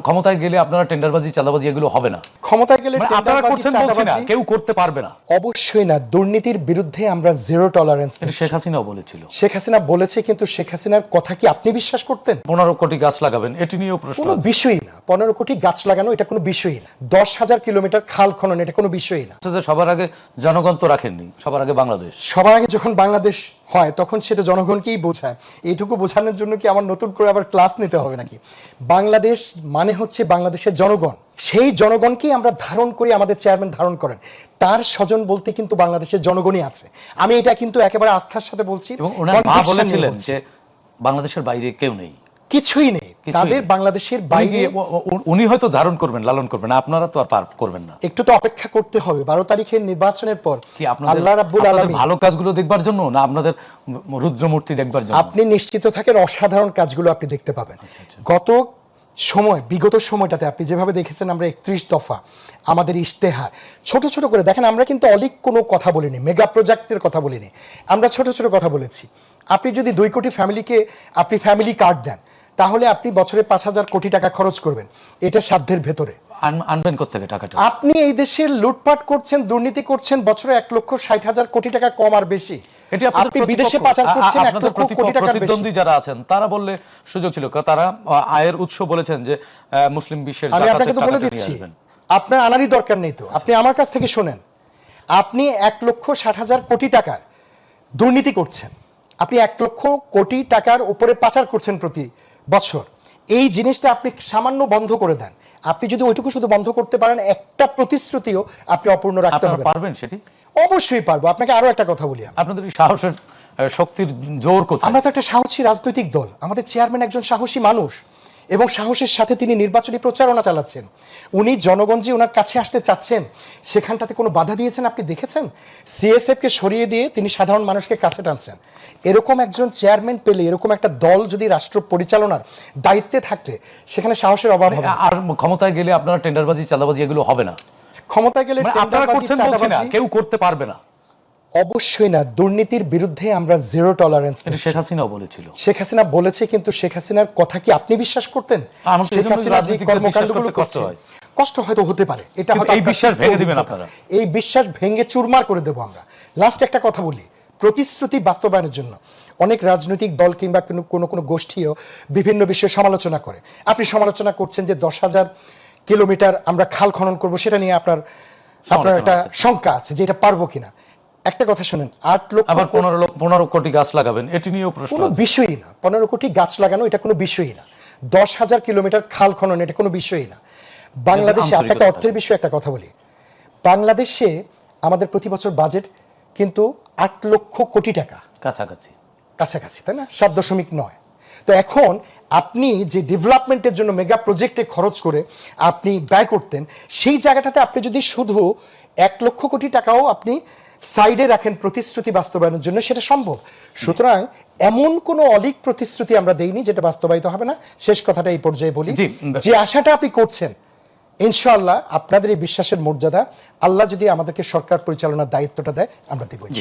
ক্ষমতায় গেলে আপনারা টেন্ডারবাজি চাঁদাবাজি এগুলো হবে না। ক্ষমতায় গেলে আপনারা করছেন বলছি না, কেউ করতে পারবে না। অবশ্যই না। দুর্নীতির বিরুদ্ধে আমরা জিরো টলারেন্স। শেখ হাসিনাও বলেছিল। শেখ হাসিনা বলেছে, কিন্তু শেখ হাসিনার কথা কি আপনি বিশ্বাস করতেন? 15 কোটি গাছ লাগাবেন, এটি নিয়েও প্রশ্ন। কোনো বিষয়ই না। 15 কোটি গাছ লাগানো এটা কোনো বিষয়ই না। 10,000 কিলোমিটার খাল খনন এটা কোনো বিষয়ই না। সবার আগে জনগণ তো রাখেননি, সবার আগে বাংলাদেশ। সবার আগে যখন বাংলাদেশ হয় তখন সেটা জনগণকেই বোঝায়। এইটুকু বোঝানোর জন্য কি আমার নতুন করে আবার ক্লাস নিতে হবে নাকি? বাংলাদেশ মানে হচ্ছে বাংলাদেশের জনগণ। সেই জনগণকেই আমরা ধারণ করি, আমাদের চেয়ারম্যান ধারণ করেন। তার স্বজন বলতে কিন্তু বাংলাদেশের জনগণই আছে। আমি এটা কিন্তু একেবারে আস্থার সাথে বলছি। এবং ওনার মা বলেছিলেন যে বাংলাদেশের বাইরে কেউ নেই, কিছুই নেই তাদের বাংলাদেশের বাইরে। উনি হয়তো ধারণ করবেন, লালন করবেন, আপনারা তো আর পার করবেন না। একটু তো অপেক্ষা করতে হবে। 12 তারিখের নির্বাচনের পর কি আল্লাহ রাব্বুল আলামিন ভালো কাজগুলো দেখবার জন্য, না আপনাদের রুদ্রমূর্তি দেখবার জন্য? আপনি নিশ্চিত থাকেন অসাধারণ কাজগুলো আপনি দেখতে পাবেন। গত বিগত সময়টাতে আপনি যেভাবে দেখেছেন, আমরা 31 দফা আমাদের ইশতেহার ছোট ছোট করে দেখেন। আমরা কিন্তু অলিক কোনো কথা বলিনি, মেগা প্রজেক্টের কথা বলিনি, আমরা ছোট ছোট কথা বলেছি। আপনি যদি 2 কোটি ফ্যামিলিকে আপনি ফ্যামিলি কার্ড দেন, তাহলে আপনি বছরে 5,000 কোটি টাকা খরচ করবেন। এটা সাধ্যের ভেতরে। আনবেন কোত্থেকে টাকাটা? আপনি এই দেশে লুটপাট করছেন, দুর্নীতি করছেন, বছরে 1,60,000 কোটি টাকা কম আর বেশি। আপনি বিদেশে পাচার করছেন 1 লক্ষ কোটি টাকার বেশি। প্রতিদ্বন্দ্বী যারা আছেন তারা বললে সুযোগ ছিল, তারা আয়ের উৎস বলেছেন যে মুসলিম বিশ্বের। আমি আপনাকে তো বলে দিচ্ছি, আপনার আনারই দরকার নেই তো। আপনি আমার কাছ থেকে শোনেন। আপনি 1,60,000 কোটি টাকার দুর্নীতি করছেন, আপনি 1 লক্ষ কোটি টাকার উপরে পাচার করছেন প্রতি বছর। এই জিনিসটা আপনি সামান্য বন্ধ করে দেন। আপনি যদি ওইটুকু শুধু বন্ধ করতে পারেন, একটা প্রতিশ্রুতিও আপনি অপূর্ণ রাখতে হবে। পারবেন সেটি? অবশ্যই পারবো। আপনাকে আরো একটা কথা বলি, আপনাদের সাহসের শক্তির জোর কোথায়? আমরা তো একটা সাহসী রাজনৈতিক দল। আমাদের চেয়ারম্যান একজন সাহসী মানুষ, এবং সাহসের সাথে তিনি নির্বাচনী প্রচারণা চালাচ্ছেন। উনি জনগণ যে ওনার কাছে আসতে চাচ্ছেন, সেখানটাতে কোনো বাধা দিয়েছেন আপনি দেখেছেন? সিএসএফকে সরিয়ে দিয়ে তিনি সাধারণ মানুষকে কাছে টানছেন। এরকম একজন চেয়ারম্যান পেলে, এরকম একটা দল যদি রাষ্ট্র পরিচালনার দায়িত্বে থাকলে, সেখানে সাহসের অভাব হবে। আর ক্ষমতায় গেলে আপনারা টেন্ডারবাজি চাঁদাবাজি এগুলো হবে না। ক্ষমতায় গেলে আপনারা করছেন বলছি না, কেউ করতে পারবে না। অবশ্যই না। দুর্নীতির বিরুদ্ধে আমরা জিরো টলারেন্স। শেখ হাসিনাও বলেছিল। শেখ হাসিনা বলেছে, কিন্তু শেখ হাসিনার কথা কি আপনি বিশ্বাস করতেন? শেখ হাসিনা যে কর্মকাণ্ডগুলো করছে, কষ্ট হয়তো হতে পারে, এটা হয়তো এই বিশ্বাস ভেঙে দিবেন আপনারা। এই বিশ্বাস ভেঙে চুরমার করে দেব আমরা। লাস্ট একটা কথা বলি, প্রতিশ্রুতি বাস্তবায়নের জন্য অনেক রাজনৈতিক দল কিংবা কোনো গোষ্ঠীও বিভিন্ন বিষয়ে সমালোচনা করে। আপনি সমালোচনা করছেন যে 10,000 কিলোমিটার আমরা খাল খনন করব, সেটা নিয়ে আপনার একটা শঙ্কা আছে যে এটা পারবো কিনা। একটা কথা শুনেন, 8 লক্ষ, আবার 15 কোটি গাছ লাগাবেন, এটি নিয়েও প্রশ্ন। কোনো বিষয়ই না। 15 কোটি গাছ লাগানো এটা কোনো বিষয়ই না। 10,000 কিলোমিটার খাল খনন এটা কোনো বিষয়ই না। বাংলাদেশে আপনাকে অর্থের বিষয়ে একটা কথা বলি, বাংলাদেশে আমাদের প্রতি বছর বাজেট কিন্তু 8 লক্ষ কোটি টাকা কাছাকাছি, তাই না? 7.9। তো এখন আপনি যে ডেভেলপমেন্টের জন্য মেগা প্রজেক্টে খরচ করে আপনি ব্যয় করতেন, সেই জায়গাটাতে আপনি যদি শুধু 1 লক্ষ কোটি টাকাও আপনি সাইডে রাখেন প্রতিশ্রুতি বাস্তবায়নের জন্য, সেটা সম্ভব। সুতরাং এমন কোনো অলিক প্রতিশ্রুতি আমরা দেইনি যেটা বাস্তবায়িত হবে না। শেষ কথাটা এই পর্যায়ে বলি, যে আশাটা আপনি করছেন, ইনশাআল্লাহ আপনাদের এই বিশ্বাসের মর্যাদা আল্লাহ যদি আমাদেরকে সরকার পরিচালনার দায়িত্বটা দেয়, আমরা দেব।